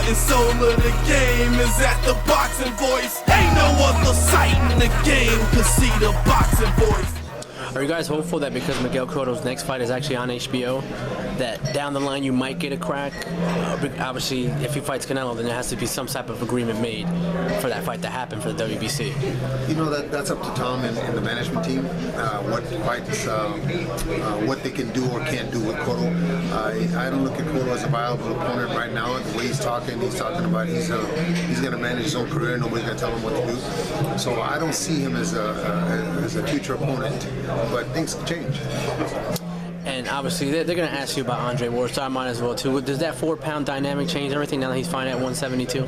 and soul of the game is at the boxing voice. Ain't no other site in the game could see the boxing voice. Are you guys hopeful that because Miguel Cotto's next fight is actually on HBO, that down the line you might get a crack? Obviously, if he fights Canelo, then there has to be some type of agreement made for that fight to happen for the WBC. You know, that's up to Tom and the management team, what fights, what they can do or can't do with Cotto. I don't look at Cotto as a viable opponent right now. The way he's talking about he's going to manage his own career. Nobody's going to tell him what to do. So I don't see him as a future opponent. But things can change. And obviously, they're going to ask you about Andre Ward, so I might as well too. Does that 4-pound dynamic change everything now that he's fighting at 172?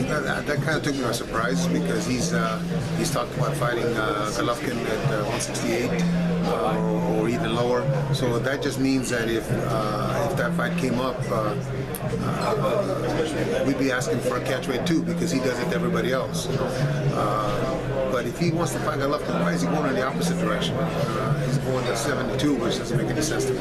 That kind of took me by surprise because he's talked about fighting Golovkin at 168 or even lower. So that just means that if that fight came up, we'd be asking for a catch weight too because he does it to everybody else. But if he wants to fight Golovkin, why is he going in the opposite direction? He's going to 72, which doesn't make any sense to me.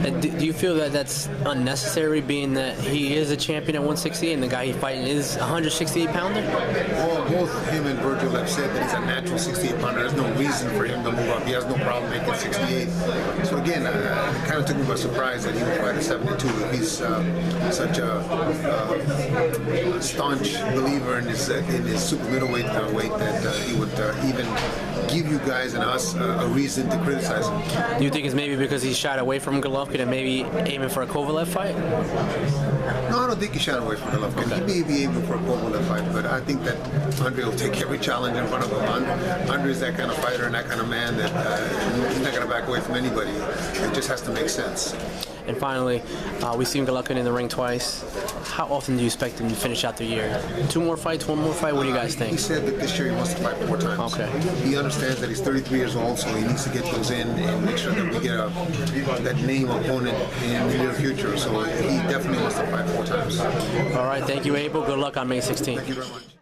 And do you feel that that's unnecessary, being that he is a champion at 168 and the guy he's fighting is a 168-pounder? Well, both him and Virgil have said that he's a natural 68-pounder. There's no reason for him to move up. He has no problem making 68. So again, it kind of took me by surprise that he would fight at 72. If he's such a staunch believer in his super middleweight weight that he would even give you guys and us a reason to criticize him. Do you think it's maybe because he shied away from Golovkin and maybe aiming for a Kovalev fight? No, I don't think he shied away from Golovkin. Okay. He may be aiming for a Kovalev fight, but I think that Andre will take every challenge in front of him. Andre's that kind of fighter and that kind of man that he's not going to back away from anybody. It just has to make sense. And finally, we've seen Golovkin in the ring twice. How often do you expect him to finish out the year? 2 more fights, 1 more fight? What do you guys think? He said that this year he wants to fight 4 times. Okay. He understands that he's 33 years old, so he needs to get those in and make sure that we get that name opponent in the near future. So he definitely wants to fight 4 times. All right, thank you, Abel. Good luck on May 16th. Thank you very much.